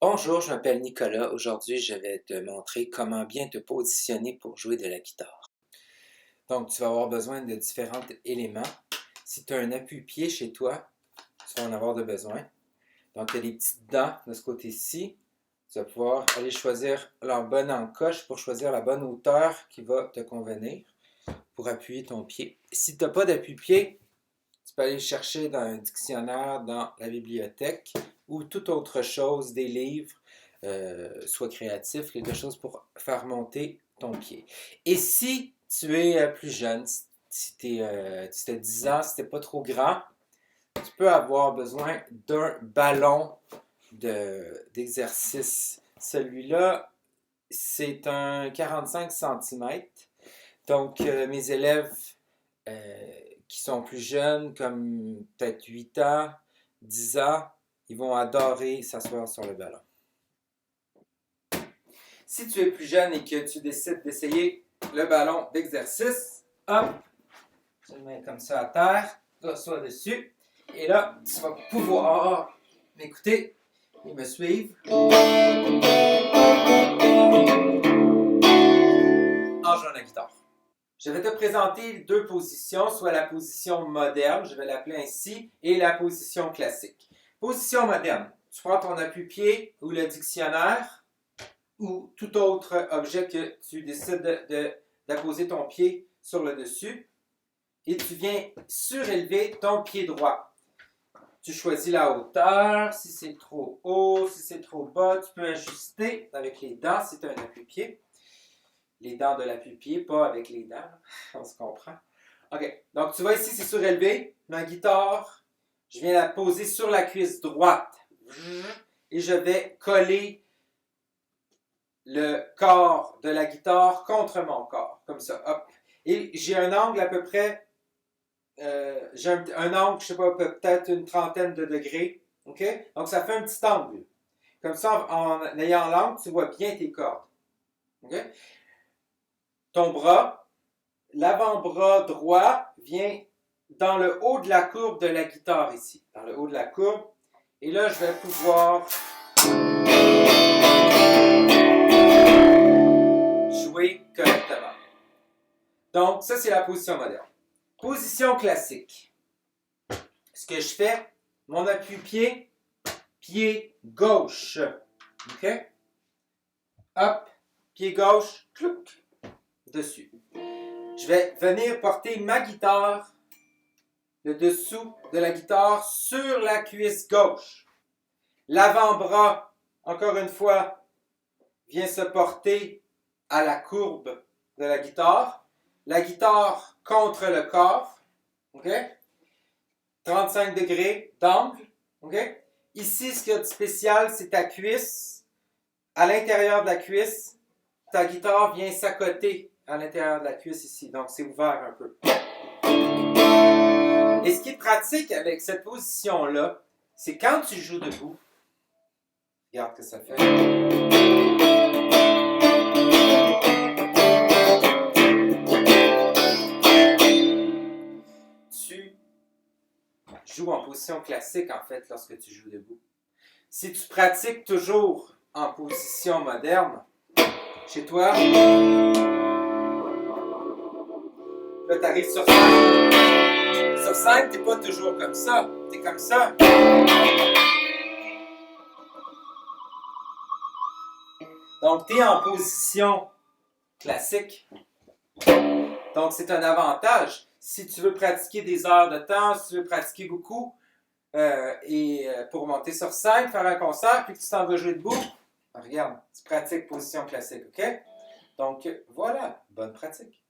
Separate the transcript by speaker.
Speaker 1: Bonjour, je m'appelle Nicolas. Aujourd'hui, je vais te montrer comment bien te positionner pour jouer de la guitare. Donc, tu vas avoir besoin de différents éléments. Si tu as un appui-pied chez toi, tu vas en avoir de besoin. Donc, tu as des petites dents de ce côté-ci. Tu vas pouvoir aller choisir leur bonne encoche pour choisir la bonne hauteur qui va te convenir pour appuyer ton pied. Si tu n'as pas d'appui-pied, tu peux aller chercher dans un dictionnaire, dans la bibliothèque ou toute autre chose, des livres, soit créatifs, quelque chose pour faire monter ton pied. Et si tu es plus jeune, si tu as 10 ans, si tu n'es pas trop grand, tu peux avoir besoin d'un ballon d'exercice. Celui-là, c'est un 45 cm. Donc, mes élèves qui sont plus jeunes, comme peut-être 8 ans, 10 ans, ils vont adorer s'asseoir sur le ballon. Si tu es plus jeune et que tu décides d'essayer le ballon d'exercice, hop, tu le mets comme ça à terre, tu t'assois dessus, et là, tu vas pouvoir m'écouter et me suivre en jouant la guitare. Je vais te présenter deux positions, soit la position moderne, je vais l'appeler ainsi, et la position classique. Position moderne, tu prends ton appui-pied ou le dictionnaire ou tout autre objet que tu décides d'apposer ton pied sur le dessus et tu viens surélever ton pied droit. Tu choisis la hauteur, si c'est trop haut, si c'est trop bas, tu peux ajuster avec les dents si tu as un appui-pied. Les dents de l'appui-pied, pas avec les dents, on se comprend. OK, donc tu vois ici, c'est surélevé. Ma guitare, je viens la poser sur la cuisse droite. Et je vais coller le corps de la guitare contre mon corps, comme ça, hop. Et j'ai un angle à peu près, j'ai un angle, je sais pas, peut-être une trentaine de degrés, ok? Donc ça fait un petit angle. Comme ça, en ayant l'angle, tu vois bien tes cordes, ok? Ton bras, l'avant-bras droit vient dans le haut de la courbe de la guitare ici, dans le haut de la courbe. Et là, je vais pouvoir jouer correctement. Donc, ça, c'est la position moderne. Position classique. Ce que je fais, mon appui-pied, pied gauche. OK? Hop, pied gauche, clouc, dessus. Je vais venir porter ma guitare, le dessous de la guitare, sur la cuisse gauche. L'avant-bras, encore une fois, vient se porter à la courbe de la guitare. La guitare contre le corps. OK? 35 degrés d'angle. OK? Ici, ce qu'il y a de spécial, c'est ta cuisse. À l'intérieur de la cuisse, ta guitare vient s'accoter à l'intérieur de la cuisse ici. Donc, c'est ouvert un peu. Et ce qui est pratique avec cette position-là, c'est quand tu joues debout. Regarde ce que ça fait. Tu joues en position classique, en fait, lorsque tu joues debout. Si tu pratiques toujours en position moderne, chez toi, là, tu arrives sur scène. Sur scène, tu n'es pas toujours comme ça. Tu es comme ça. Donc, tu es en position classique. Donc, c'est un avantage. Si tu veux pratiquer des heures de temps, si tu veux pratiquer beaucoup, pour monter sur scène, faire un concert, puis que tu t'en vas jouer debout, regarde, tu pratiques position classique, OK? Donc, voilà, bonne pratique.